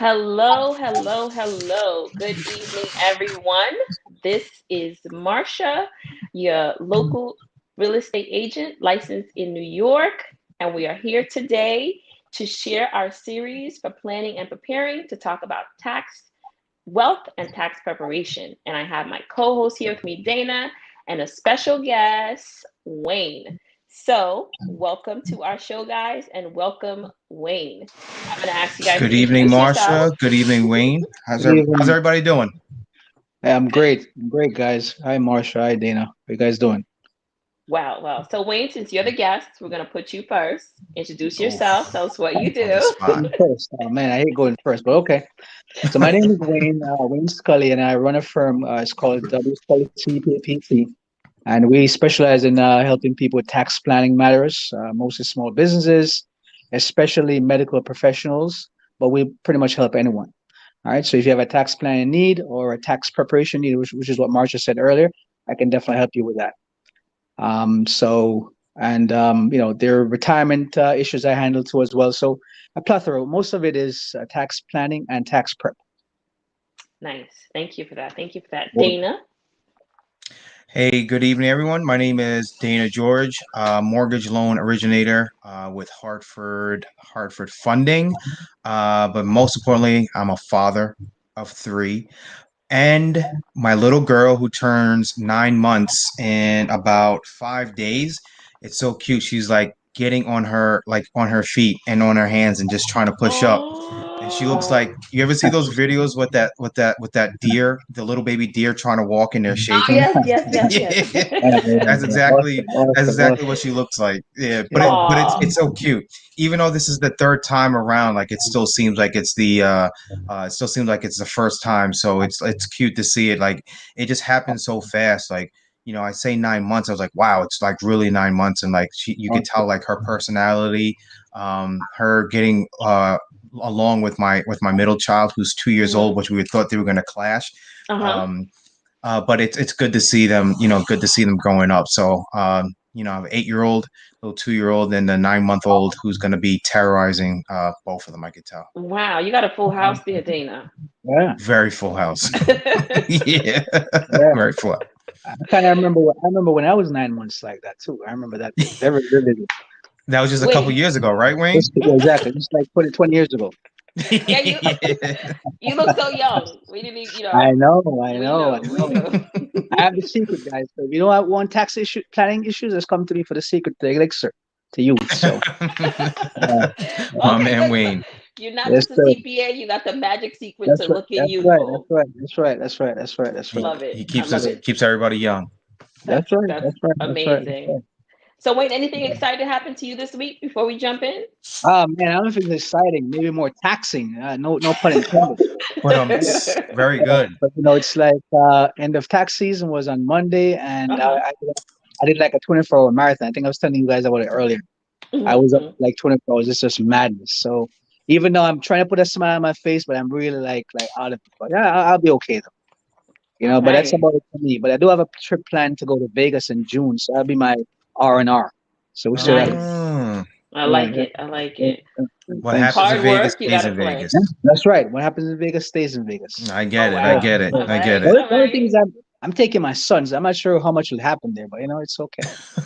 Hello, hello, hello. Good evening, everyone. This is Marsha, your local real estate agent licensed in New York, and we are here today to share our series for planning and preparing to talk about tax, wealth, and tax preparation. And I have my co host here with me, Dana, and a special guest, Wayne. So, welcome to our show, guys, and welcome, Wayne. I'm going to ask you guys Good to evening, introduce yourself. Marsha. Good evening, Wayne. Good How's evening. everybody doing? Hey, I'm great. I'm great, guys. Hi, Marsha. Hi, Dana. How you guys doing? Wow, wow. So, Wayne, since you're the guest, we're going to put you first. Introduce yourself. Oof, Tell us what you on the do. spot. First. Oh, man, I hate going first, but okay. So my name is Wayne Scully, and I run a firm. It's called W Scully CPAPC, and we specialize in helping people with tax planning matters, mostly small businesses, especially medical professionals, but we pretty much help anyone. All right. So if you have a tax planning need or a tax preparation need, which is what Marsha said earlier, I can definitely help you with that. There are retirement issues I handle too as well. So a plethora. Most of it is tax planning and tax prep. Nice. Thank you for that. Thank you for that. Well, Dana. Hey, good evening, everyone. My name is Dana George, mortgage loan originator with Hartford Funding. But most importantly, I'm a father of three, and my little girl who turns 9 months in about 5 days. It's so cute. She's like getting on her feet and on her hands and just trying to push up. And she looks Oh, like, you ever see those videos with that deer, the little baby deer trying to walk and they're oh shaking? yes, yes, yes, yes. Yeah. That's exactly awesome, that's awesome, exactly awesome. what she looks like. Yeah, Yeah, but Oh, it's so cute. Even though this is the third time around, like it still seems like it still seems like it's the first time. So it's cute to see it. Like it just happened so fast. Like I say 9 months. I was like, wow, it's like really 9 months, and like you could tell awesome. like her personality, her getting along with my middle child who's 2 years mm-hmm. old, which we thought they were going to clash. Uh-huh. Um, but it's good to see them, good to see them growing up. So, I have an 8-year-old, little 2-year-old, and a 9-month-old who's going to be terrorizing both of them. I could tell. Wow, you got a full house there, Dana. Yeah, Very full house. Yeah, yeah. very full. I kind of remember. I remember when I was 9 months like that too. I remember that very vividly. That was just a couple Wait, years ago, right, Wayne? Exactly. Just like 20 years ago. yeah, you Yeah. you look so young. We didn't, I know. I we know. I know, we know. know. I have the secret, guys. So if you don't want planning issues, just come to me for the secret, the elixir to youth. So, uh, My Okay, man good. Wayne. You're not yes, just a sir. CPA, you got the magic secret to That's right. looking That's right. That's youthful. right. That's right. That's right. That's right. That's right. He That's right. Love it. he I keeps love us it. keeps everybody young. That's right. That's That's right. That's right. That's amazing. right. So Wayne, anything exciting happened to you this week before we jump in? Man, I don't know if it's exciting. Maybe more taxing. No pun intended. But very Yeah, good. but it's like end of tax season was on Monday, and Uh-huh. I did like a 24-hour marathon. I think I was telling you guys about it earlier. I was up Mhm. like 24 hours. It's just madness. So even though I'm trying to put a smile on my face, but I'm really like out of it. But yeah, I'll be okay though. All But that's right. about it for me. But I do have a trip planned to go to Vegas in June, so that'll be my R&R. So we'll see what happens. Nice. Oh, I Yeah, like yeah, it. I like yeah, it. what thanks. happens in Hard Vegas work, you stays gotta in play. Vegas. Yeah, that's right. What happens in Vegas stays in Vegas. I Oh get it. I Yeah. wow. get it. Yeah. All I get right. it. All The only thing right. is I'm taking my son, so I'm not sure how much will happen there, but it's okay.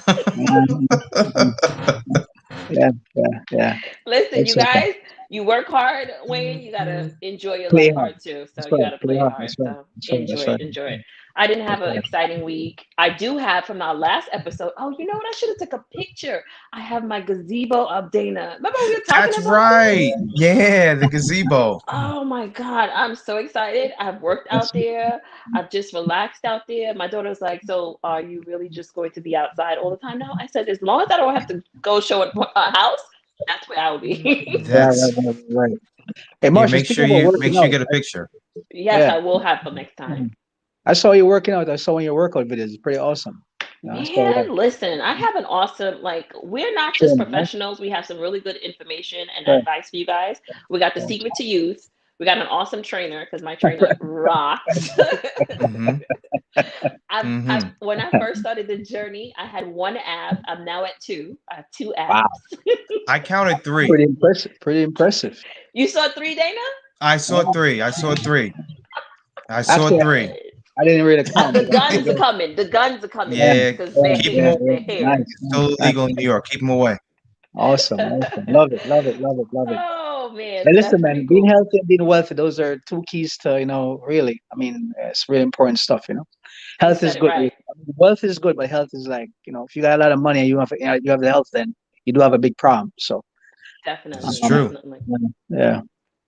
Mhm, mhm. Yeah, yeah, yeah. Listen, you It's okay. guys, you work hard, Wayne. You gotta enjoy your Play life hard. hard too. So That's you right. gotta Play play hard. hard. That's right. So That's right. enjoy That's it. right. Enjoy it. I didn't have That's an right. exciting week. I do have from our last episode. Oh, you know what? I should have took a picture. I have my gazebo of Dana. Remember we were talking That's about that? right. Yeah, the gazebo. Oh my God, I'm so excited. I've worked out That's there. I've just relaxed out there. My daughter's like, so are you really just going to be outside all the time now? I said, as long as I don't have to go show a house, that's where I'll be. right, right, That's right, right. Hey, yeah. Marsha, speaking about Make working sure you out, get a picture. Yes, yeah, I will have for next time. mhm. I saw you working out. I saw one of your workout videos. It's pretty awesome. I saw that. Man, listen, I have an awesome, like, we're not just Training, right? professionals. We have some really good information and Right. advice for you guys. We got the Right. secret to youth. We got an awesome trainer because my trainer rocks. Mm-hmm. I Mm-hmm. when I first started the journey, I had one ab. I'm now at two. I have two Wow. abs. I counted three. Pretty impressive. Pretty impressive. You saw three, Dana? I saw three. I saw three. I saw Actually, three. I didn't really count, The but guns are coming. The guns are coming yeah, next Yeah, because yeah, keep them yeah, away. yeah. they're here. Nice, It's nice, totally nice. legal in New York. Keep them away. Awesome, awesome. Love it, love it, love it, love it. Oh man, And so listen, that's pretty man, being cool. healthy and being wealthy, those are two keys to, really, I mean, it's really important stuff. You Health said is it good. right. Wealth is good, but health is like, if you got a lot of money and you have the health, then you do have a big problem. So, This is Definitely, um, true. definitely. yeah, yeah,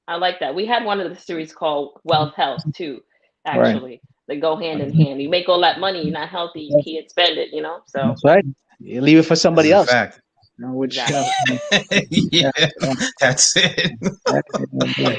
I like that. We had one of the series called Wealth Health too, right. actually. They go hand in hand. You make all that money, you're not healthy, you can't spend it, So That's right. You leave it for This somebody is a else, fact. which, exactly. Yeah, yeah, yeah, that's it. yeah, yeah, yeah.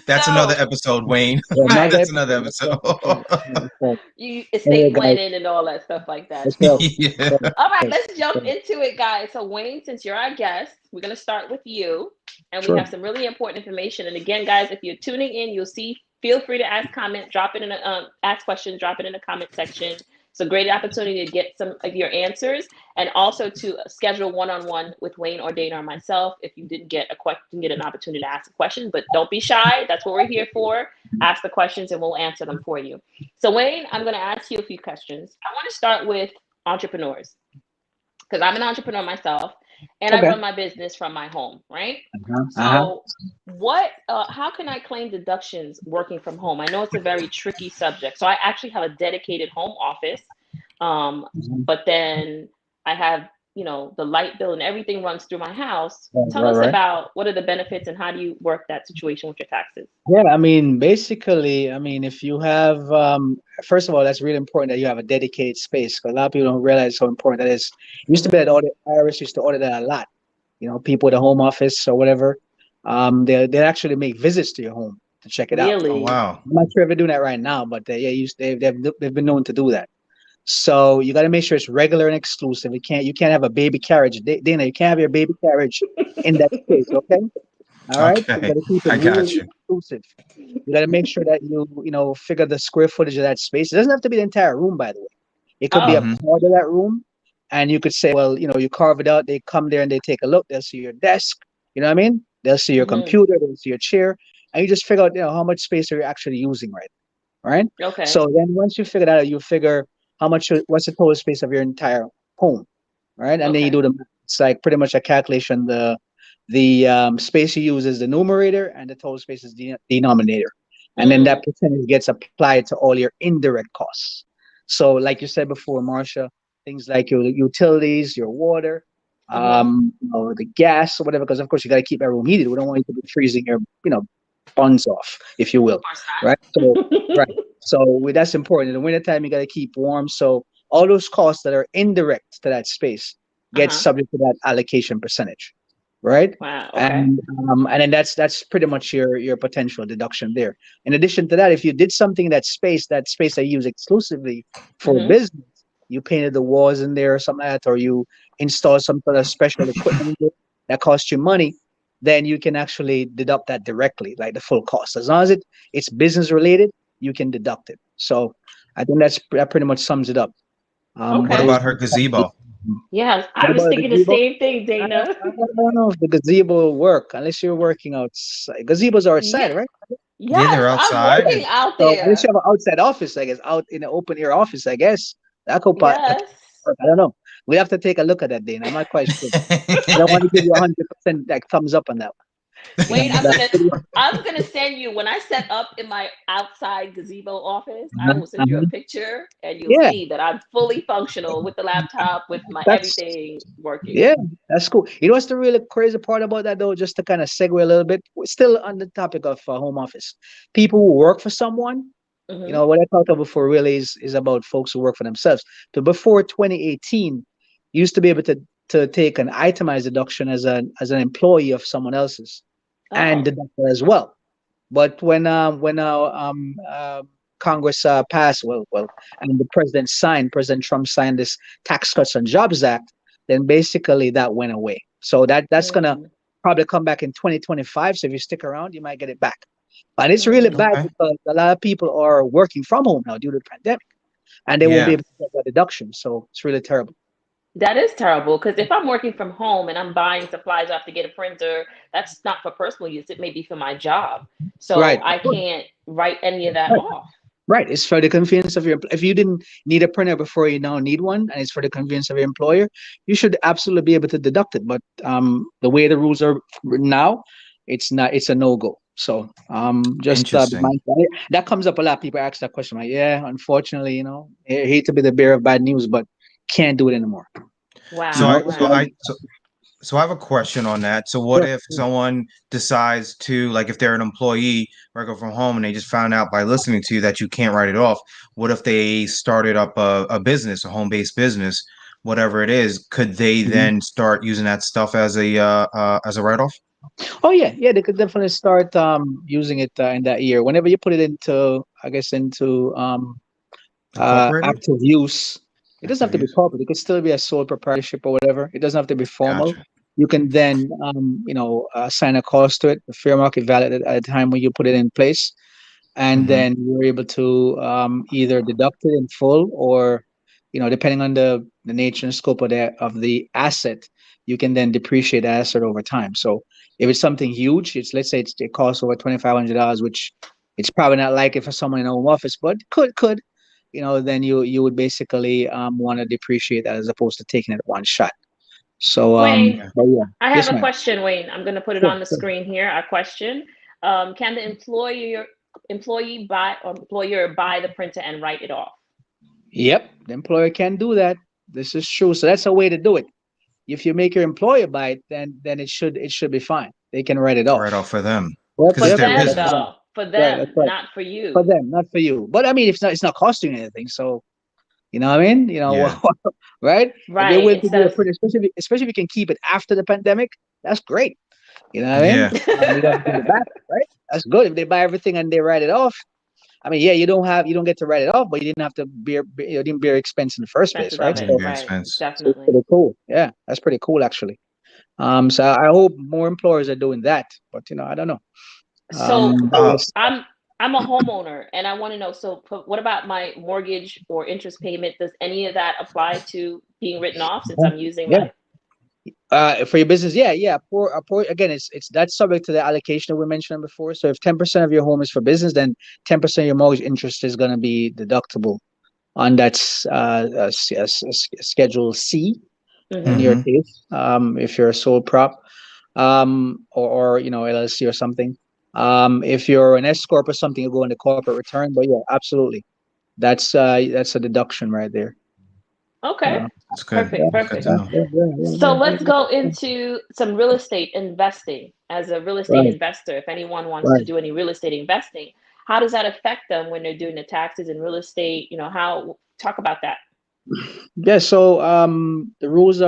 That's another So episode, Wayne. Yeah, another That's another episode. That's episode. right. That's right. That's right. you estate Anyway, guys, planning and all that stuff like that. that's right. So Yeah. That's all right, right. let's jump That's right. into it, guys. So Wayne, since you're our guest, we're gonna start with you, and we Sure. have some really important information. And again, guys, if you're tuning in, you'll see. Feel free to ask comment, drop it in a ask questions, drop it in the comment section. It's a great opportunity to get some of your answers, and also to schedule one-on-one with Wayne or Dana or myself if you didn't get a question, get an opportunity to ask a question. But don't be shy. That's what we're here for. Ask the questions, and we'll answer them for you. So Wayne, I'm going to ask you a few questions. I want to start with entrepreneurs because I'm an entrepreneur myself and I Okay. run my business from my home, right? Uh-huh. Uh-huh. So, how can I claim deductions working from home? I know it's a very tricky subject. So, I actually have a dedicated home office, Mhm. but then I have, the light bill and everything runs through my house. Right, Tell right, us right. about what are the benefits and how do you work that situation with your taxes? Yeah, I mean, basically, I mean, if you have, first of all, that's really important that you have a dedicated space because a lot of people don't realize how important that is. It used to be that Hmm. audit, IRS used to audit that a lot. People at the home office or whatever, they actually make visits to your home to check it out. Oh Really? wow. I'm not sure if they're doing that right now, but yeah, they've been known to do that. So you got to make sure it's regular and exclusive. You can't have a baby carriage, Dana. You can't have your baby carriage in that space. Okay. All right. You Okay, got to keep it I got really you. exclusive. You got to make sure that you figure the square footage of that space. It doesn't have to be the entire room, by the way. It could be a Oh. Hmm. part of that room, and you could say, well, you carve it out. They come there and they take a look. They'll see your desk. You know what I mean? They'll see your Hmm. computer. They'll see your chair, and you just figure out, how much space are you actually using, right? Okay. So then once you figure that out, you figure what's the total space of your entire home, right? And then you Okay. do the math. It's like pretty much a calculation. The space you use is the numerator, and the total space is the denominator, and then that Mm. percentage gets applied to all your indirect costs. So, like you said before, Marcia, things like your utilities, your water, Hmm. the gas or whatever, because of course you got to keep that room heated. We don't want you to be freezing your, buns off, if you Of will, course right? So, not. right. So that's important. In the wintertime, you got to keep warm. So all those costs that are indirect to that space get Uh-huh. subject to that allocation percentage, right? Wow. Okay. And then that's pretty much your potential deduction there. In addition to that, if you did something in that space I use exclusively for Hmm. business, you painted the walls in there or something like that, or you install some sort of special equipment in there that costs you money, then you can actually deduct that directly, like the full cost. As long as it's business related, you can deduct it. So I think that pretty much sums it up. What Okay. Those. about her gazebo? Yeah, What I was about the thinking the gazebo? same thing, I Dana. I don't know if the gazebo will work unless you're working outside. Gazebos are Yeah. outside, right? Yeah, Yes, they're I'm outside. working out So unless you there. have an outside office, I guess, out in an open air office, I guess that could Yes. work. I don't know. We have to take a look at that, Dana. I'm not quite sure. I don't want to give you 100% like thumbs up on that one. Wait, I'm But, gonna I'm gonna send you when I set up in my outside gazebo office, I uh-huh, will send you a uh-huh. picture and you'll Yeah, see that I'm fully functional with the laptop, with my that's everything working. yeah, that's cool. You know what's the really crazy part about that though? Just to kind of segue a little bit, we're still on the topic of home office. People who work for someone, Hmm. what I talked about before really is about folks who work for themselves. So before 2018, you used to be able to take an itemized deduction as an employee of someone else's and Oh. deduct it as well. But when Congress passed, and the President Trump signed this Tax Cuts and Jobs Act, then basically that went away. So that's gonna Mm, probably come back in 2025. So if you stick around, you might get it back. And it's really mm. bad Okay. because a lot of people are working from home now due to the pandemic, and they won't be Yeah. able to get that deduction. So it's really terrible. That is terrible because if I'm working from home and I'm buying supplies, I have to get a printer. That's not for personal use. It may be for my job. So Right. I can't write any of that Right. off. Right. It's for the convenience of your. If you didn't need a printer before, you now need one, and it's for the convenience of your employer, you should absolutely be able to deduct it. But the way the rules are written now, it's not. It's a no go. So just be Interesting. mindful. That comes up a lot. People ask that question. Like, yeah, unfortunately, I hate to be the bearer of bad news, but can't do it anymore. So Wow. I So so Wow. I so So I have a question on that. So what sure. if someone decides to, like, if they're an employee working from home and they just found out by listening to you that you can't write it off? What if they started up a business, a home-based business, whatever it is? Could they Mhm. then start using that stuff as a write-off? Oh yeah, yeah. They could definitely start using it in that year. Whenever you put it into, I guess, into Incorporated? active use. It doesn't have Active to be use. corporate. It could still be a sole proprietorship or whatever. It doesn't have to be formal. Gotcha. You can then, assign a cost to it, the fair market value at the time when you put it in place, and Mm-hmm. then you're able to either deduct it in full or, depending on the nature and scope of the asset, you can then depreciate the asset over time. So if it's something huge, let's say it costs over $2,500, which it's probably not like it for someone in a home office, but could, then you would basically want to depreciate that as opposed to taking it one shot. So Wayne, Yeah. but yeah, I have yes, a ma'am. question, Wayne. I'm going to put it Sure, on the sure. screen here. Our question. Can the employee buy or employer buy the printer and write it off? Yep, the employer can do that. This is true. So that's a way to do it. If you make your employer buy it, then it should be fine. They can write it It's a off. write-off for them Yep, because For it's yep, their yep. them, That's business. right. though. For Right, that's them, right. not for For you. them, not for you. But I mean, it's not costing you anything. So you know what I mean? Yeah. Right? If they're Right. willing to Instead do of it, especially if you can keep it after the pandemic, that's great. You know what I mean? Yeah. You don't have to give it back, right? That's good. If they buy everything and they write it off, I mean, yeah, you don't get to write it off, but you didn't have to you didn't bear expense in the first place, expenses right? of it. Didn't So bear Right. expense. it's Definitely. pretty cool. Yeah, that's pretty cool actually. So I hope more employers are doing that, but I don't know. So But Uh, yes. I'm a homeowner and I want to know, so what about my mortgage or interest payment? Does any of that apply to being written off since I'm using Yeah. my For your business, yeah, yeah. Again, it's that's subject to the allocation that we mentioned before. So if 10% of your home is for business, then 10% of your mortgage interest is going to be deductible on that Schedule C in hmm your mhm. case. If you're a sole prop, or LLC or something. If you're an S corp or something, you go into corporate return. But yeah, absolutely, that's a deduction right there. Okay. Uh, That's good. yeah, Perfect. That's good to Perfect. yeah, know. yeah, yeah, yeah, So yeah, let's yeah, go yeah. into some real estate investing. As a real estate Right, investor, if anyone wants to right. do any real estate investing, how does that affect them when they're doing the taxes in real estate? How talk about that. Yeah, so the rules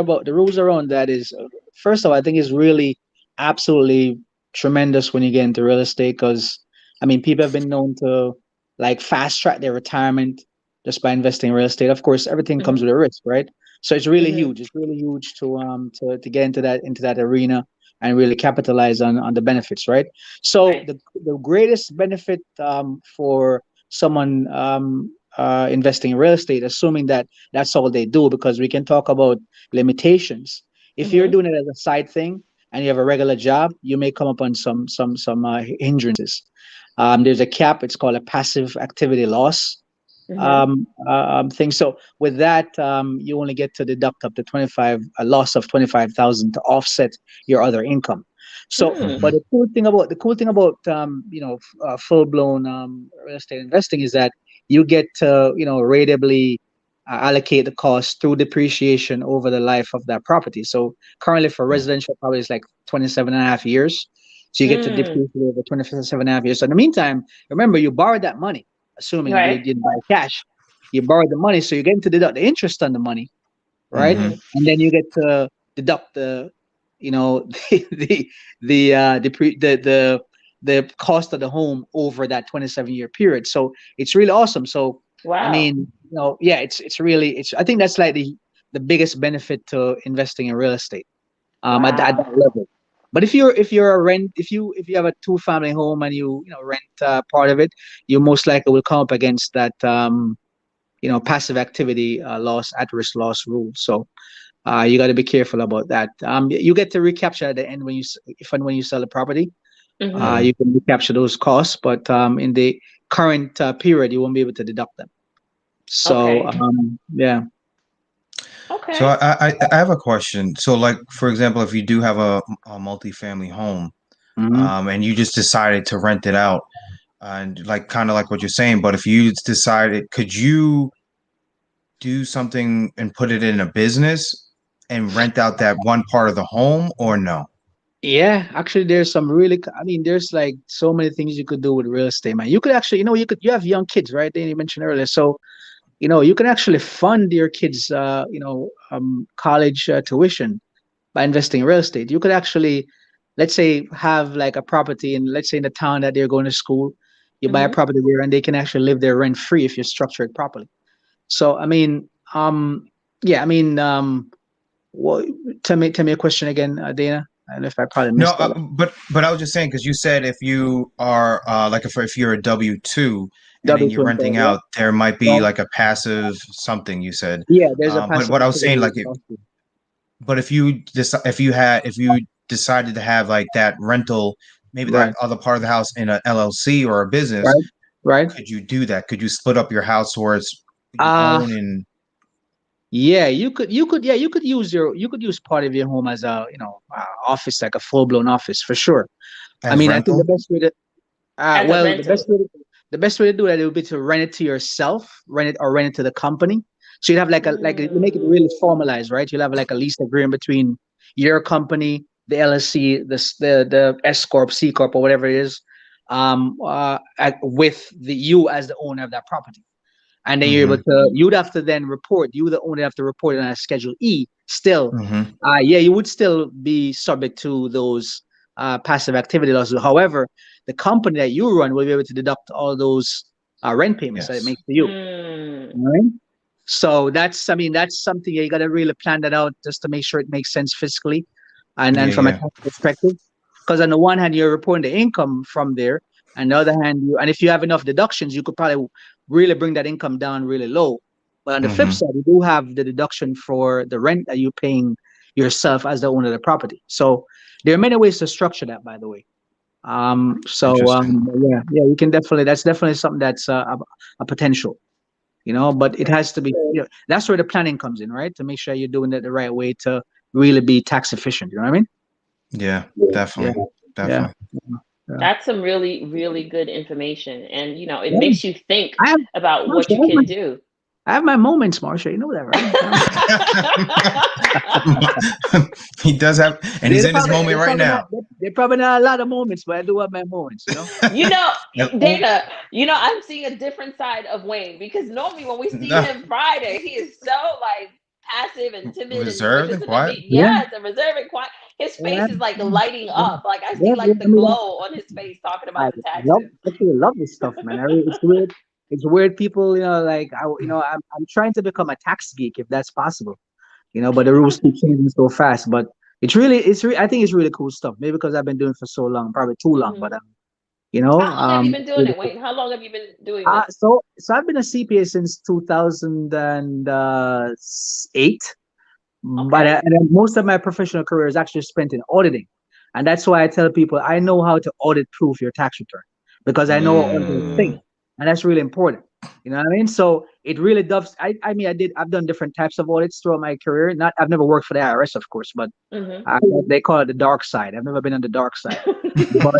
around that is first of all, I think is really absolutely tremendous when you get into real estate because I mean people have been known to like fast track their retirement just by investing in real estate. Of course, everything comes hmm with a risk, right? So it's really hmm huge. It's really huge to get into that arena and really capitalize on the benefits, right? So Right. the greatest benefit for someone investing in real estate, assuming that that's all they do, because we can talk about limitations. If you're hmm doing it as a side thing and you have a regular job, you may come upon some hindrances. There's a cap. It's called a passive activity loss hmm thing. So with that, you only get to deduct up to 25 a loss of 25,000 to offset your other income. So, Mm. but Hmm. the cool thing about full blown real estate investing is that you get to ratably allocate the cost through depreciation over the life of that property. So currently for Yeah. residential property it's like 27 and a half years. So you get to Mm. depreciate over 27 and a half years. So in the meantime, remember you borrowed that money, assuming you Right. didn't buy cash. You borrowed the money, so you're getting to deduct the interest on the money, right? Hmm. hmm And then you get to deduct the the cost of the home over that 27-year period. So it's really awesome. So I Wow. mean, yeah, it's really it's. I think that's like the biggest benefit to investing in real estate at that Wow. level. But if you're a rent if you have a two-family home and you rent part of it, you most likely will come up against that passive activity loss at risk loss rule. So You got to be careful about that. You get to recapture at the end when if and when you sell the property. Mm-hmm. Mm-hmm. You can recapture those costs, but in the current period, you won't be able to deduct them. So Okay. yeah. So Okay. I have a question. So like for example, if you do have a multifamily home, Hmm. and you just decided to rent it out, and like kind of like what you're saying, but if you decided, could you do something and put it in a business and rent out that one part of the home or no? Yeah, actually, there's some really. I mean, there's like so many things you could do with real estate, man. You could actually, you have young kids, right? They mentioned earlier, so you can actually fund your kids, college tuition by investing in real estate. You could actually, let's say, have like a property in, let's say, in the town that they're going to school. You buy a Mm-hmm. property there, and they can actually live there rent free if you structure it properly. So, I mean, yeah, I mean, well, tell me a question again, Dana. I don't know if I probably No, missed that. but I was just saying because you said if you are like if you're a W-2 and then Double you're twin, renting yeah. out, there might be Well, like a passive something you said. yeah, there's a But passive what I was saying, activity like, also. but if you decided to have like that rental, maybe that Right, other part of the house in a LLC or a business, right, right. could you do that? Could you split up your house or it's you Uh own and yeah, you could use part of your home as a, office, like a full blown office for sure. I as mean, I think the rental? best way to As a well, rental. the best way to do that, it would be to rent it to yourself, rent it to the company. So you'd have you make it Mm. really formalized, right? You'll have like a lease agreement between your company, the LLC, the S corp, C corp, or whatever it is, with the you as the owner of that property. And then you're able Mm-hmm. to, you'd have to then report, you the owner have to report it on a Schedule E. Still, Mm-hmm. yeah, you would still be subject to those passive activity losses. However, the company that you run will be able to deduct all those rent payments that it Yes. makes to you. Mm. All right. So I mean, that's something you got to really plan that out just to make sure it makes sense fiscally Yeah, and from a yeah. tax perspective. Because on the one hand, you're reporting the income from there. On the other hand, and if you have enough deductions, you could probably really bring that income down really low. But on the flip Mm-hmm. side, you do have the deduction for the rent that you're paying yourself as the owner of the property. So there are many ways to structure that, by the way. Interesting. Yeah, yeah, you can definitely. That's definitely something that's a potential. But it has to be. That's where the planning comes in, right? To make sure you're doing it the right way to really be tax efficient. You know what I mean? Yeah, Yeah, definitely. yeah, Definitely. yeah. That's some really, really good information. And, it Yeah. makes you think I have, about Marsha, what you can do. I have my moments, Marsha. You know that, right? He does have, and he's in his moment right now. They probably not a lot of moments, but I do have my moments. You know, No, Dana, I'm seeing a different side of Wayne because normally when we see no, him Friday, he is so like passive and timid and reserved nervous and in the quiet. meet. Yeah, Yes, and reserved and quiet. His yeah, face is like lighting yeah, up. Like I see yeah, yeah. like the I mean, glow on his face talking I about the love, taxes. actually love this stuff, man. It's weird. It's weird. People, like I'm trying to become a tax geek if that's possible. But the rules keep changing so fast. But I think it's really cool stuff. Maybe because I've been doing it for so long, probably too long. But Hmm. How long have you been it's doing really it, cool. Wayne? How long have you been doing this? So I've been a CPA since 2008. But Okay. and then most of my professional career is actually spent in auditing, and that's why I tell people I know how to audit proof your tax return because I know all those things, Mm, Mm. and that's really important. You know what I mean? So it really does. I mean, I've done different types of audits throughout my career. Not I've never worked for the IRS, of course, but Hmm. uh, they call it the dark side. I've never been on the dark side, but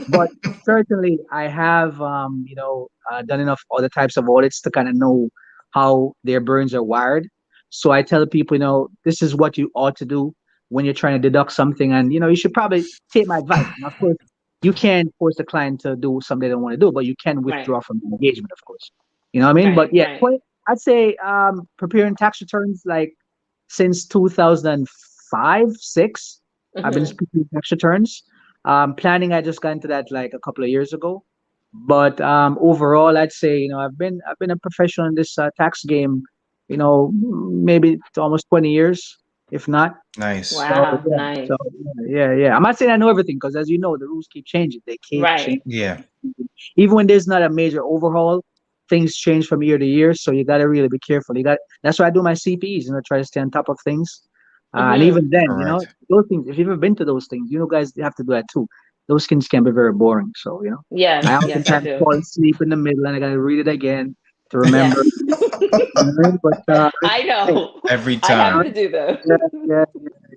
but certainly I have done enough other types of audits to kind of know how their brains are wired. So I tell people, this is what you ought to do when you're trying to deduct something, and you should probably take my advice. And of course, you can't force the client to do something they don't want to do, but you can Right. withdraw from the engagement, of course. You know what I mean? But Right. yeah, Right. I'd say preparing tax returns like since 2005, six. I've been Hmm. preparing tax returns. Planning, I just got into that like a couple of years ago. But overall, I'd say I've been a professional in this tax game, maybe it's almost 20 years, if not. nice. So Wow. yeah, Nice. so yeah. I'm not saying I know everything because, as you know, the rules keep changing. They keep Right. changing. Yeah. Even when there's not a major overhaul, things change from year to year, so you got to really be careful. You got That's why I do my CPEs, try to stay on top of things. And Hmm. even then, Correct. those things. If you've ever been to those things, guys have to do that too. Those things can be very boring. So Yes, I yes, I oftentimes do. fall asleep in the middle, and I got to read it again to remember. Yes. You know what I mean? But I hey, know. Every I have time. to do those. yeah,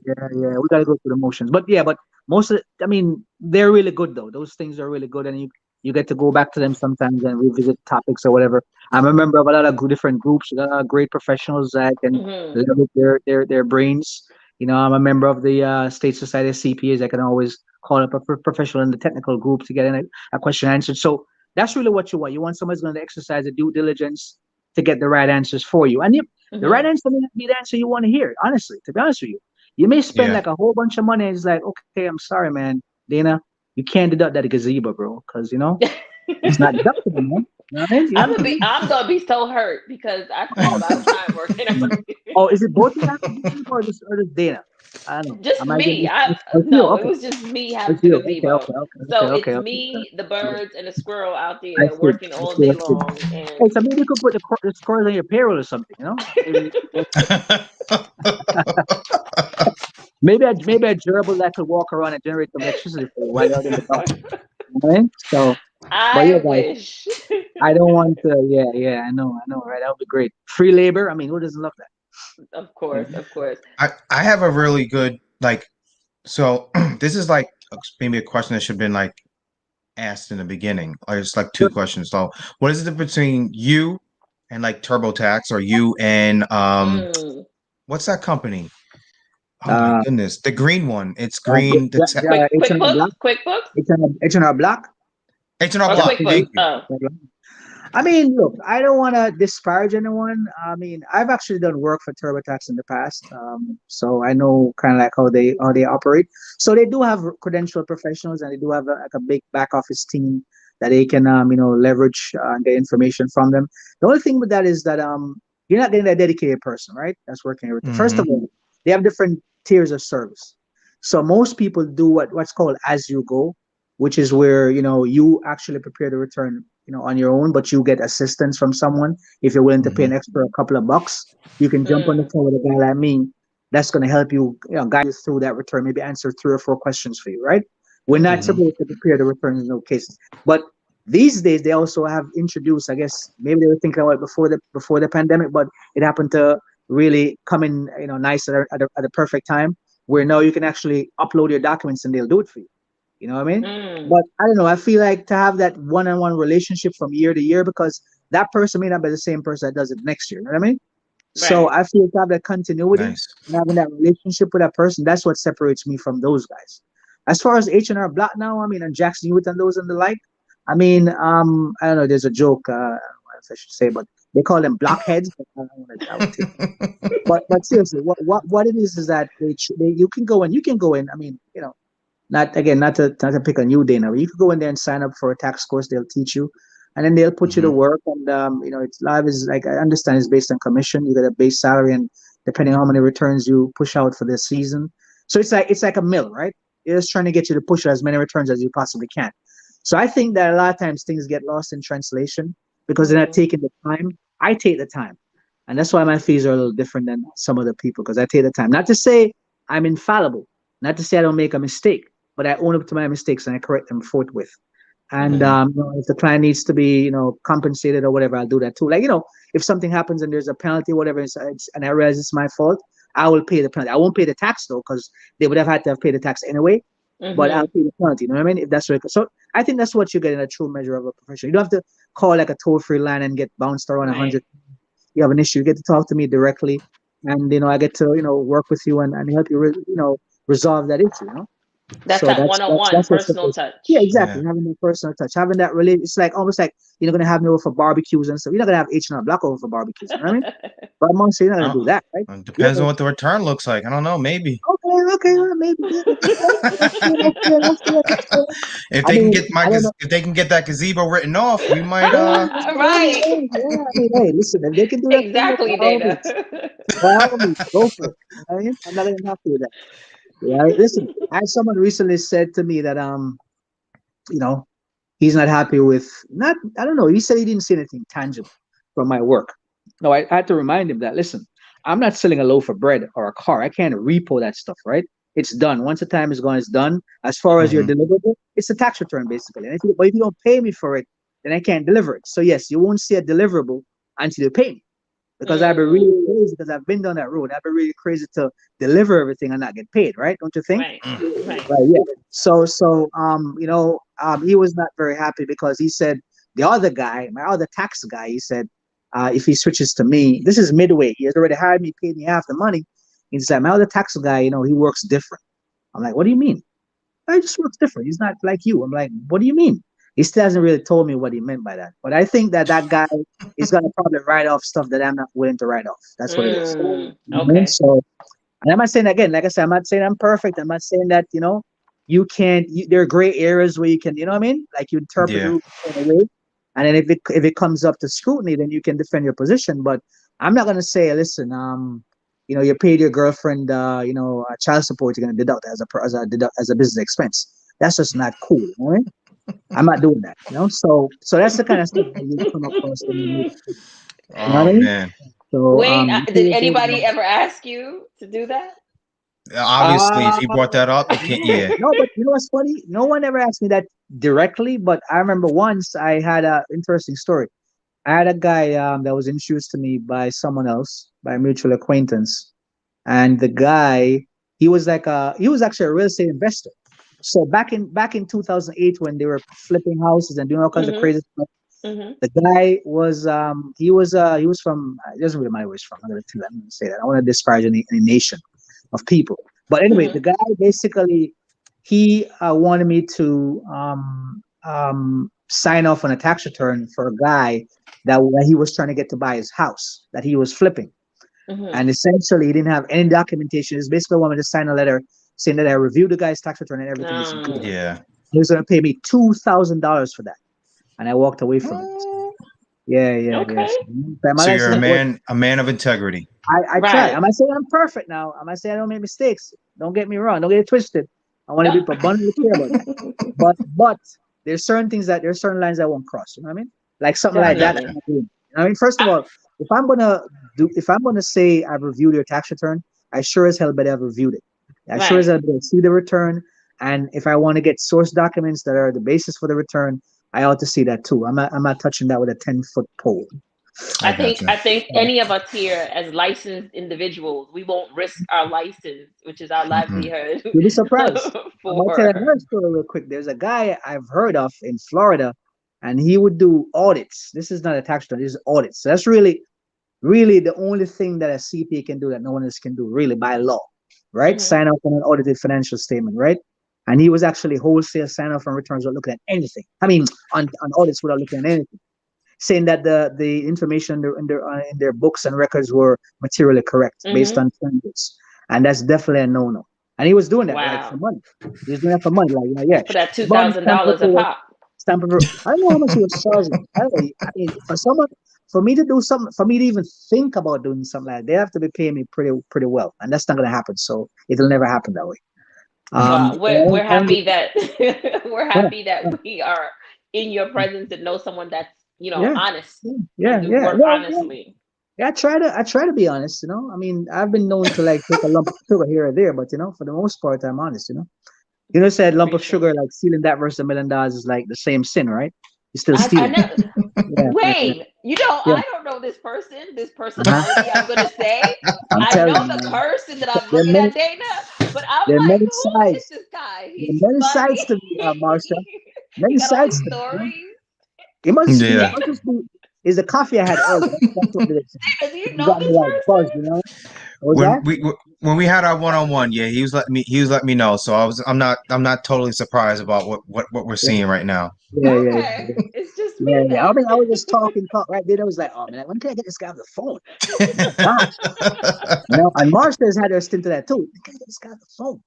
yeah, yeah. We gotta go through the motions. But yeah, but most of I mean, they're really good though. Those things are really good, and you get to go back to them sometimes and revisit topics or whatever. I'm a member of a lot of different groups, great professionals that can Hmm. leverage their brains. I'm a member of the State Society of CPAs. I can always call up a professional in the technical group to get a question answered. So that's really what you want. You want somebody's going to exercise the due diligence to get the right answers for you. And the right Hmm. answer may not be the answer you want to hear, honestly, to be honest with you. You may spend Yeah. like a whole bunch of money and it's like, okay, I'm sorry, man, Dana, you can't deduct that gazebo, bro, because it's not deductible, man. You know what I mean? I'm gonna be so hurt because I spend a Oh, lot of time working on it. oh, is it both of you have the gazebo or just Dana? I don't know. I Just might get me. it's you. No, it Okay. was just me having It's the you. Okay, gazebo. okay, okay, So okay, it's okay, okay. me, the Okay. birds, and the squirrel out I there see. working I all see. day I see. long. Hey, And so maybe you could put the scores on your payroll or something, Maybe maybe a gerbil that could walk around and generate some electricity for you while you're out in the dark. Right? So, but yeah, I guys, wish. I don't want to. Yeah, yeah, I know, right? That would be great. Free labor. I mean, who doesn't love that? Of course, of course. I have a really good like so this is like maybe a question that should have been like asked in the beginning. Or it's like two Sure. questions. So what is the difference between you and like TurboTax or you and Mm. what's that company? Oh my Uh, goodness. The green one. It's green. The H&R QuickBooks, Block, QuickBooks, H&R Block. H&R or That's Block. QuickBooks. Thank you. Oh, I mean, look, I don't want to disparage anyone. I mean, I've actually done work for TurboTax in the past, so I know kind of like how they operate. So they do have credentialed professionals, and they do have like a big back office team that they can leverage and get information from them. The only thing with that is that you're not getting a dedicated person, right? That's working everything. First Mm-hmm. of all, they have different tiers of service. So most people do what's called as you go, which is where you actually prepare the return on your own, but you get assistance from someone. If you're willing to pay Mm-hmm. an extra couple of bucks, you can jump on the mm, phone with a guy like me. That's going to help you, guide you through that return, maybe answer 3 or 4 questions for you, right? We're not mm-hmm. Mm-hmm. supposed to prepare the returns in no cases. But these days they also have introduced, I guess maybe they were thinking about it before the pandemic, but it happened to really come in, nice at a perfect time, where now you can actually upload your documents and they'll do it for you. You know what I mean? Mm. But I don't know. I feel like to have that one-on-one relationship from year to year, because that person may not be the same person that does it next year. You know what I mean? So Right. I feel to have that continuity Nice. and having that relationship with that person, that's what separates me from those guys. As far as H&R Block now, I mean, and Jackson Youth and those and the like, I mean, I don't know. There's a joke, I don't know if I should say, but they call them blockheads. But I would take. But seriously, what it is that you can go in. You can go in. I mean, not again, not to pick on you, Dana. But you could go in there and sign up for a tax course. They'll teach you, and then they'll put you to Mm-hmm. work. And it's live is like, I understand, it's based on commission. You get a base salary, and depending on how many returns you push out for this season, so it's like a mill, right? They're just trying to get you to push out as many returns as you possibly can. So I think that a lot of times things get lost in translation because they're not Mm. taking the time. I take the time, and that's why my fees are a little different than some other people, because I take the time. Not to say I'm infallible, not to say I don't make a mistake, but I own up to my mistakes and I correct them forthwith. And Mm-hmm. Mm-hmm. if the client needs to be, compensated or whatever, I'll do that too. Like, if something happens and there's a penalty, or whatever, and I realize it's my fault, I will pay the penalty. I won't pay the tax though, because they would have had to have paid the tax anyway. But I'll Mm-hmm. pay the penalty. You know what I mean? If that's what. So I think that's what you get in a true measure of a professional. You don't have to call like a toll-free line and get bounced around a Right. hundred. You have an issue, you get to talk to me directly, and I get to work with you and help you resolve that issue. That's So that that's that's one-on-one that's what's personal supposed. Yeah, touch. exactly. Yeah. Having that personal touch, having that really, it's like almost like you're not gonna have me over for barbecues and stuff. You're not gonna have H&R Block over for barbecues. You know what I mean? But I'm also, you're not I gonna don't, do that, right? it Yeah. depends on what the return looks like. I don't know. Maybe Okay. Okay. No. Well, maybe. Yeah, okay. That's fair. if I they can mean, get my I don't know. if they can get that gazebo written off, we might Yeah, yeah, Right. yeah, yeah. I mean, hey, listen, if they can do that for you, Exactly, Dana. by all means, go for it. You know what I mean? I'm not gonna knock you with that. Yeah. Listen, I had someone recently said to me that you know He's not happy with not. I don't know. He said he didn't see anything tangible from my work. No, I had to remind him that listen, I'm not selling a loaf of bread or a car. I can't repo that stuff, right? It's done. Once the time is gone, it's done. As far as your Hmm. deliverable, it's a tax return basically. But if you don't pay me for it, then I can't deliver it. So yes, you won't see a deliverable until you pay me. Because I've been Mm, really crazy because I've been down that road. I've been really crazy to deliver everything and not get paid, right? Don't you think? right, right. Right, yeah. He was not very happy because he said the other guy, my other tax guy, he said, if he switches to me, this is midway. He has already hired me, paid me half the money. He said, my other tax guy, he works different. I'm like, what do you mean? He just works different. He's not like you. I'm like, what do you mean? He still hasn't really told me what he meant by that. But I think that that guy is going to probably write off stuff that I'm not willing to write off. That's what it is. Okay. So and I'm not saying again, like I said, I'm not saying I'm perfect. I'm not saying that, you can't, there are gray areas where you can, you know what I mean? Like you interpret the Yeah. rules in a way. And then if it comes up to scrutiny, then you can defend your position. But I'm not going to say, listen, you paid your girlfriend, child support, you're going to deduct as a business expense. That's just not cool. All right. I'm not doing that, So that's the kind of stuff that you come across when you make, you know what Oh I mean? man. So, Wayne, did anybody ever ask you to do that? Obviously, if Uh, you brought that up, it can't. no, Yeah. no, but you know what's funny? No one ever asked me that directly, but I remember once I had a interesting story. I had a guy that was introduced to me by someone else, by a mutual acquaintance, and the guy he was actually a real estate investor. So back in 2008 when they were flipping houses and doing all kinds of Mm-hmm. crazy stuff, Mm-hmm. the guy was he was from it doesn't really matter where he's from. I'm gonna say that. I don't want to disparage any nation of people. But anyway, the Mm-hmm. guy basically he wanted me to sign off on a tax return for a guy that he was trying to get to buy his house that he was flipping. Mm-hmm. And essentially, he didn't have any documentation. It's basically wanted to sign a letter saying that I reviewed the guy's tax return and everything is good. Yeah. He was going to pay me $2,000 for that, and I walked away from it. Yeah, yeah, Okay. yes. My So you're license. a man of integrity. I try. Right. I'm not saying I'm perfect now. I'm not saying I don't make mistakes. Don't get me wrong. Don't get it twisted. I want to be abundantly clear about that. But there's certain lines I won't cross. You know what I mean? Like something like that. I'm Definitely. Gotcha. not doing. You know what I mean, first of I, all, if I'm gonna say I've reviewed your tax return, I sure as hell better have reviewed it. I sure as right. hell better see the return. And if I want to get source documents that are the basis for the return, I ought to see that too. I'm not touching that with a 10-foot pole. I I gotcha. think any of us here as licensed individuals, we won't risk our license, which is our Mm-mm. livelihood, You'll be surprised. I'm gonna tell you for. another story real quick. There's a guy I've heard of in Florida, and he would do audits. This is not a tax return, this is audits. So that's really the only thing that a CPA can do that no one else can do, really by law. Right? Hmm. Sign off on an audited financial statement, right? And he was actually wholesale sign off on returns without looking at anything. I mean, on audits without looking at anything, saying that the information in their books and records were materially correct based Hmm. on standards, and that's definitely a no no. And he was doing that like for Wow. money. He was doing that for money, like yeah. For that two Money, thousand stamp dollars a paper, pop. stamp paper. I don't know how much he was charging. I mean, for me to do something, for me to even think about doing something like that, they have to be paying me pretty well, and that's not gonna happen. So it'll never happen that way. Well, we're I don't, happy that we're yeah, happy that we are in your presence and know someone that's yeah, honest yeah, and yeah, do yeah. work Well, yeah. honestly. Yeah, I try to be honest, I mean, I've been known to like take a lump of sugar here or there, but for the most part, I'm honest. Said lump of Appreciate sugar, it. like stealing that versus $1 million is like the same sin, right? You're still I stealing. know. Yeah, yeah, yeah. Wayne, Yeah. I don't know this person, this Uh-huh. personality. I'm gonna say I'm I telling know you, the man. person that I'm There are looking many at, Dana, but I'm there are like, many who is sides. this guy? There are He's many funny. sides to me, Marsha. He Many got all these sides to me. stories. It must be, Yeah. it must just be, is the coffee I had earlier. That's what it is. Dana, do you You know got me this like buzzed, person? What was that? When we had our one on one, yeah, he was letting me know. So I'm not totally surprised about what we're Yeah, seeing right now. yeah, yeah, Okay, yeah. it's just Yeah, me yeah. I then. mean, I was just talking, right then. I was like, oh man, when can I get this guy on the phone? Oh gosh, and Marsha's had her stint to that too. When can I get this guy on the phone?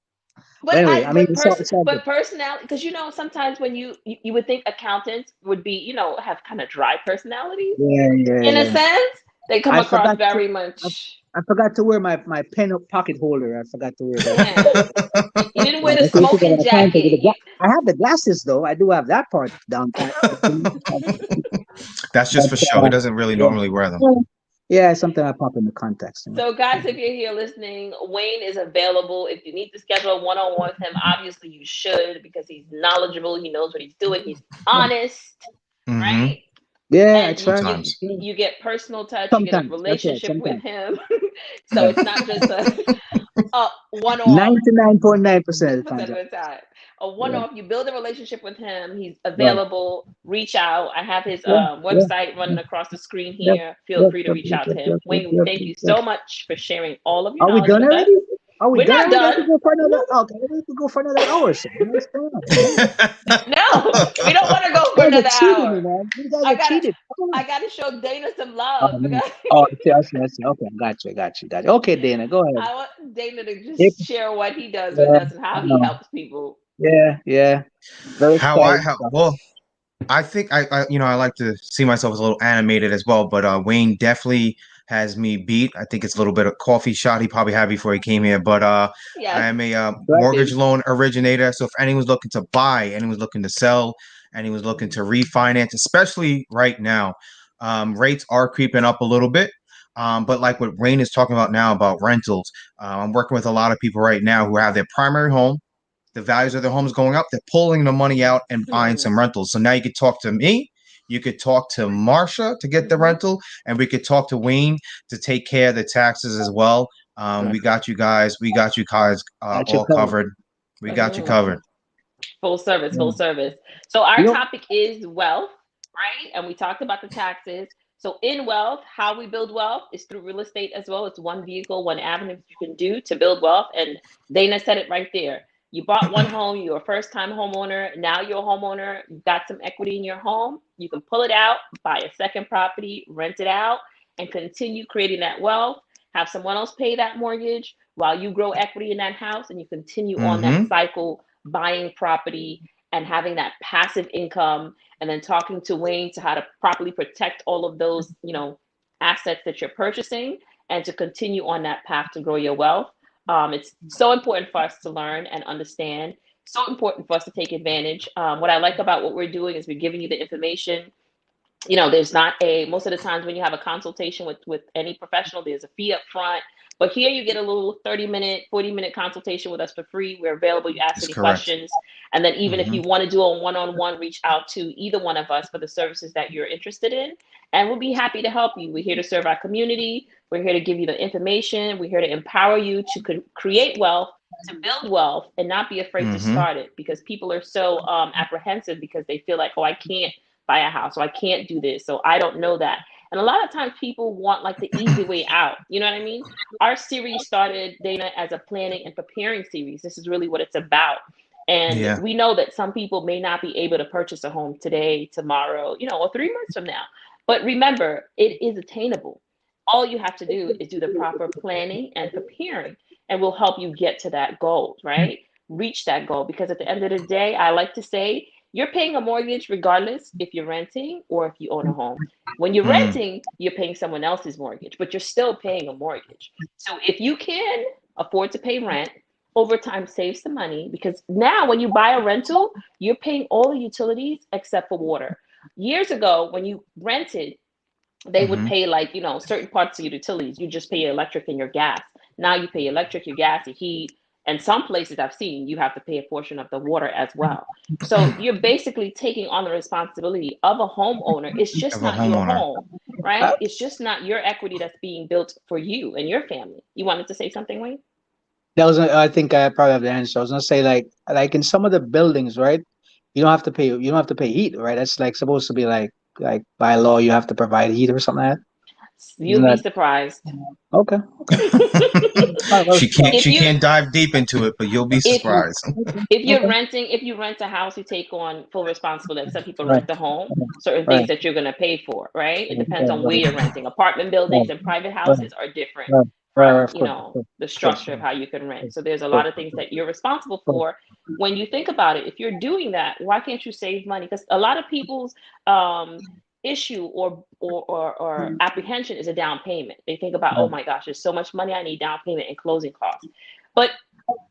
But anyway, I mean, it's all good. But personality, because sometimes when you would think accountants would be have kind of dry personalities Yeah, yeah, in a yeah. sense. They come I across forgot to very I, much. I forgot to wear my pen pocket holder. I forgot to wear that. Yeah. You didn't wear the That's what you think smoking about a contact with jacket. the I have the glasses though. I do have that part down pat. That's just But for show. He doesn't really yeah, normally wear them. yeah, yeah. Something I pop in the context. So, guys, if you're here listening, Wayne is available. If you need to schedule a one-on-one with him, obviously you should because he's knowledgeable. He knows what he's doing. He's honest, Mm-hmm. right? Yeah, I And try. Sometimes. you get personal touch. You get a Sometimes that's right. relationship with Sometimes. him. So Yeah. it's not just a one-off 99.9% of the time. percent of the time. A Yeah. one-off. You build a relationship with him. He's Right. available. Reach out. I have his Yeah. Yeah. website running across the screen Yep. here. Feel Yep. free to Yep. reach Yep. out to Yep. him. Yep. Yep. Wayne, Yep. thank Yep. you Yep. so much for sharing all of your Are we knowledge done with us. already? Are we We're done not already? I done. could go for another. Okay, we could go for another hour or so. What's going on? Yeah. No, we don't want to go for You guys are another cheating me, hour. man. You guys I are gotta, cheated. Come on. I gotta show Dana some Oh, love. man. Oh, I see. Okay, got you, got you, got you. Okay, Dana, go ahead. I want Dana to Yep. just share what he does with Yeah, us and I how he know. helps people. Yeah, yeah. Very excited how stuff. well I think I like to see myself as a little animated as well, but Wayne definitely has me beat. I think it's a little bit of coffee shot he probably had before he came here, but I Yes. am a Right, mortgage baby. loan originator. So if anyone's looking to buy, anyone's looking to sell, anyone's looking to refinance, especially right now, rates are creeping up a little bit. But like what Wayne is talking about now about rentals, I'm working with a lot of people right now who have their primary home, the values of their homes going up, they're pulling the money out and buying Hmm. some rentals. So now you could talk to me, you could talk to Marsha to get the Hmm. rental, and we could talk to Wayne to take care of the taxes as well. Right. We got you guys Got you all covered. covered. We got you Hmm. Got you. covered. Full service, Yeah. full service. So our You know, topic is wealth, right? And we talked about the taxes. So in wealth, how we build wealth is through real estate as well. It's one vehicle, one avenue you can do to build wealth. And Dana said it right there. You bought one home, you're a first time homeowner. Now you're a homeowner, you've got some equity in your home. You can pull it out, buy a second property, rent it out, and continue creating that wealth. Have someone else pay that mortgage while you grow equity in that house and you continue on that Mm-hmm. cycle buying property and having that passive income and then talking to Wayne to how to properly protect all of those, assets that you're purchasing and to continue on that path to grow your wealth. It's so important for us to learn and understand. So important for us to take advantage. What I like about what we're doing is we're giving you the information. There's not a most of the times when you have a consultation with any professional, there's a fee up front. But here you get a little 30-minute, 40-minute consultation with us for free. We're available. You ask That's any correct. questions. And then even if Mm-hmm. you want to do a one-on-one, reach out to either one of us for the services that you're interested in. And we'll be happy to help you. We're here to serve our community. We're here to give you the information. We're here to empower you to create wealth, to build wealth, and not be afraid to Mm-hmm. start it because people are so apprehensive because they feel like, oh, I can't buy a house, so I can't do this, so I don't know that. And a lot of times people want like the easy way out. You know what I mean? Our series started, Dana, as a planning and preparing series. This is really what it's about. And Yeah. we know that some people may not be able to purchase a home today, tomorrow, or 3 months from now. But remember, it is attainable. All you have to do is do the proper planning and preparing, and we'll help you get to that goal, right? Reach that goal. Because at the end of the day, I like to say you're paying a mortgage regardless if you're renting or if you own a home. When you're Mm. renting, you're paying someone else's mortgage, but you're still paying a mortgage. So if you can afford to pay rent, over time save some money because now when you buy a rental, you're paying all the utilities except for water. Years ago, when you rented, they would Mm-hmm. pay like certain parts of your utilities. You just pay your electric and your gas. Now you pay electric, your gas, your heat, and some places I've seen you have to pay a portion of the water as well. So you're basically taking on the responsibility of a homeowner. It's just Of a not your homeowner. home, right? It's just not your equity that's being built for you and your family. You wanted to say something, Wayne? that was. I think I probably have the answer. I was gonna say like in some of the buildings, right? You don't have to pay. You don't have to pay heat, right? That's like supposed to be like by law you have to provide heat or something like that. Isn't You'll be that surprised. okay? Okay. All right, well, if She you can't dive deep into it, but you'll be if okay. surprised. Okay. if you're Okay. renting, if you rent a house, you take on full responsibility. Like some people Right. rent a home, certain Right. things that you're going to pay for, right? It Right. depends on where Right. you're renting. Apartment Right. buildings and private Right. houses are different Right. Right. Right. from, Of course. Of course. the Of course. structure of how you can rent. Of So there's a lot course. of things that you're responsible Of for. When you think about it, if you're doing that, why can't you save money? Because a lot of people's um, issue or apprehension is a down payment. They think about, oh my gosh, there's so much money I need down payment and closing costs. But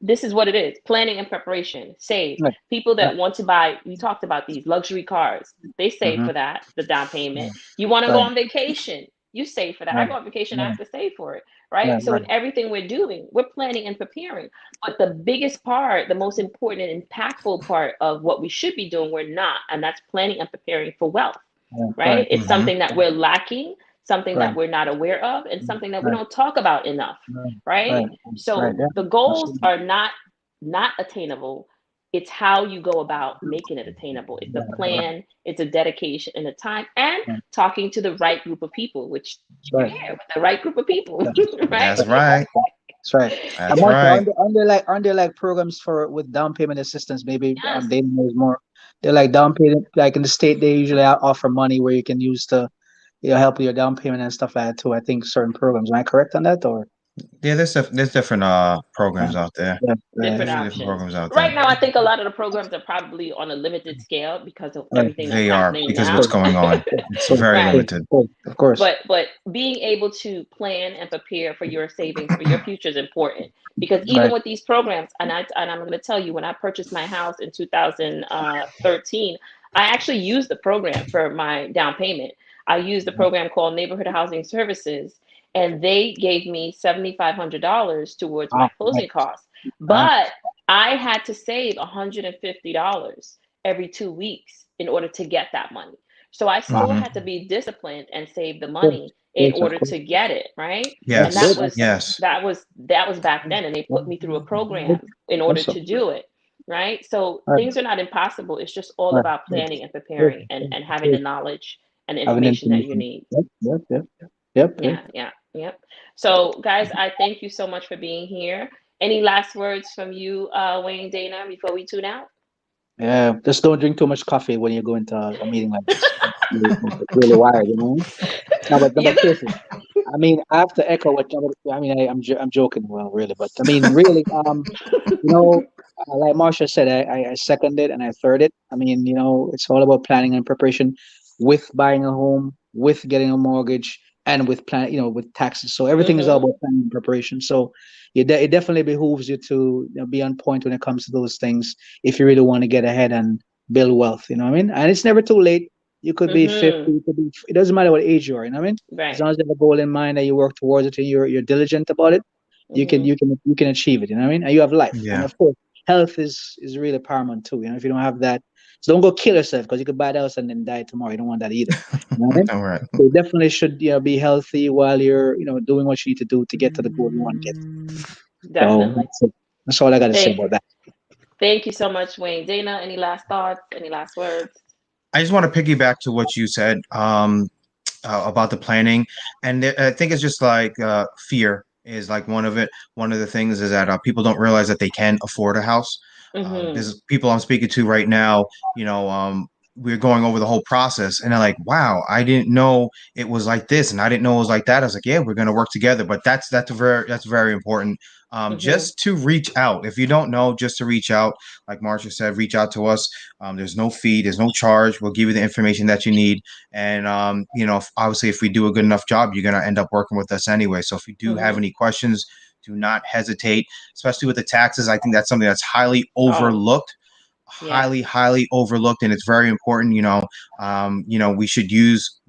this is what it is: planning and preparation. Save. Right. People Right. that want to buy, we talked about these luxury cars, they save Mm-hmm. for that, the down payment. You want to go Right. on vacation, you save for that. I Right. go on vacation, I Right. have to save for it, right? Right. So Right. in everything we're doing, we're planning and preparing. But the biggest part, the most important and impactful part of what we should be doing, we're not, and that's planning and preparing for wealth, Right. right? Right. It's Hmm. something that we're lacking, something Right. that we're not aware of, and something that we Right. don't talk about enough, Right. Right. right? Right. So Yeah. the goals Absolutely. are not attainable. It's how you go about making it attainable. It's a Right. Right. plan, it's a dedication and a time, and Right. talking to the right group of people, which That's you're right. here with the right group of people, Yeah. right? That's right. That's right. I'm That's also right. aren't there like programs for with down payment assistance? Maybe Yes. they knows more. They're like down payment, like in the state they usually offer money where you can use to help with your down payment and stuff like that too. I think certain programs. Am I correct on that or? Yeah, there's different Yeah. programs out there. Yeah. Different Different options. programs out there. Right now, I think a lot of the programs are probably on a limited scale because of Right. everything that's They are happening because now. what's going on. Of It's course. very Right. limited. Of course. But being able to plan and prepare for your savings for your future is important, because even Right. with these programs, and I'm going to tell you, when I purchased my house in 2013, I actually used the program for my down payment. I used the program called Neighborhood Housing Services, and they gave me $7,500 towards my Ah, closing nice. costs. Nice. But I had to save $150 every 2 weeks in order to get that money. So I still Hmm. had to be disciplined and save the Of course. money in Of order course. to get it, right? That's And that Yes. good. was Yes. that was that was back then, and they Yeah. put me through a Good. program in order That's so. to do it, right? So Right. things are not impossible. It's just all Right. about Good. planning and Good. preparing and having the Good. knowledge and the Having information that you information. need. Yep. Yep. Yep. Yep. Yep. Yeah, yeah, yep. So guys, I thank you so much for being here. Any last words from you, Wayne, Dana, before we tune out? Yeah. Just don't drink too much coffee when you go into a meeting like this. It's really wired, you know. No, You but know? seriously, I mean, I have to echo what I mean. I'm joking, well, really, but I mean, really, you know, like Marsha said, I second it and I third it. I mean, it's all about planning and preparation with buying a home, with getting a mortgage, and with with taxes. So everything is all Mm-hmm. about planning and preparation. So it definitely behooves you to be on point when it comes to those things if you really want to get ahead and build wealth. You know what I mean? And it's never too late. You could be 50, Mm-hmm. you could be, it doesn't matter what age you are, you know what I mean? As Right. long as you have a goal in mind and you work towards it and you're diligent about it, you can Mm-hmm. you can you can achieve it, you know what I mean? And you have life. And Yeah. of course, health is really paramount too. If you don't have that, so don't go kill yourself because you could buy the house and then die tomorrow. You don't want that either. You know what I mean? All right. So you definitely should be healthy while you're doing what you need to do to get to the goal you want to get. So Definitely. that's it. That's all I got to say Thank about that. thank you so much, Wayne. Dana, any last thoughts? Any last words? I just want to piggyback to what you said about the planning, and I think it's just like fear is like one of it. One of the things is that people don't realize that they can afford a house. Mm-hmm. There's people I'm speaking to right now. We're going over the whole process, and they're like, "Wow, I didn't know it was like this, and I didn't know it was like that." I was like, "Yeah, we're gonna work together." But that's very important. Mm-hmm. Just to reach out. If you don't know, just to reach out. Like Marsha said, reach out to us. There's no fee, there's no charge. We'll give you the information that you need. And obviously, if we do a good enough job, you're gonna end up working with us anyway. So if you do have Mm-hmm. any questions, do not hesitate, especially with the taxes. I think that's something that's highly Oh, overlooked, yes. highly overlooked, and it's very important. We should use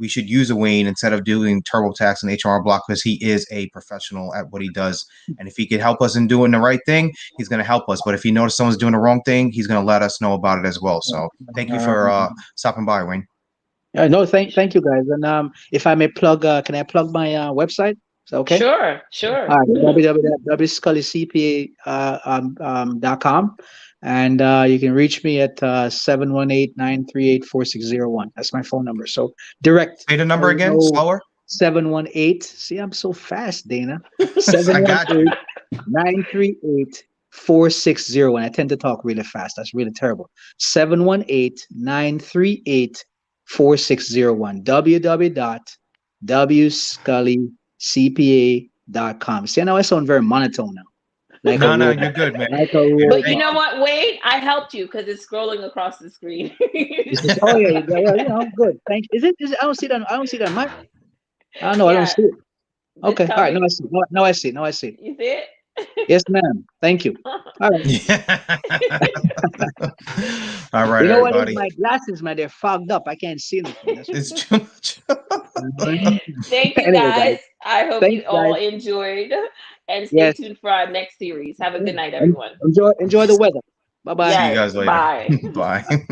a Wayne instead of doing TurboTax and HR Block because he is a professional at what he does. And if he could help us in doing the right thing, he's going to help us. But if he notices someone's doing the wrong thing, he's going to let us know about it as well. So thank you for stopping by, Wayne. No, thank you guys. And if I may plug, can I plug my website? Is that okay? Sure, sure. All right, Mm-hmm. www.scullycpa.com. And you can reach me at 718-938-4601. That's my phone number. So direct. Say the number There's again, no slower. 718. See, I'm so fast, Dana. I got you. 718-938-4601. I tend to talk really fast. That's really terrible. 718-938-4601. www.wscullycpa.com. See, I know I sound very monotone now. like a No, no, robot, you're good, man. like a Yeah, But you thank know robot. you. what, Wade? I helped you because it's scrolling across the screen. This is, oh yeah, yeah, yeah, good. Thank you. Is it? I don't see that. I don't see that. My, I don't know. I don't Yeah, see it. just Okay. tell All right. me. Now I see. Now I see. Now I see. You see Yes, ma'am. Thank you. All right. Yeah. All right, You know what is everybody. my glasses, man? They're fogged up. I can't see anything. That's It's too much. it? Thank you anyway, guys. guys. I hope you Thanks, all guys. enjoyed. And stay Yes. tuned for our next series. Have a good night, And everyone. enjoy the weather. Bye bye. See you Yes, guys later. bye. Bye.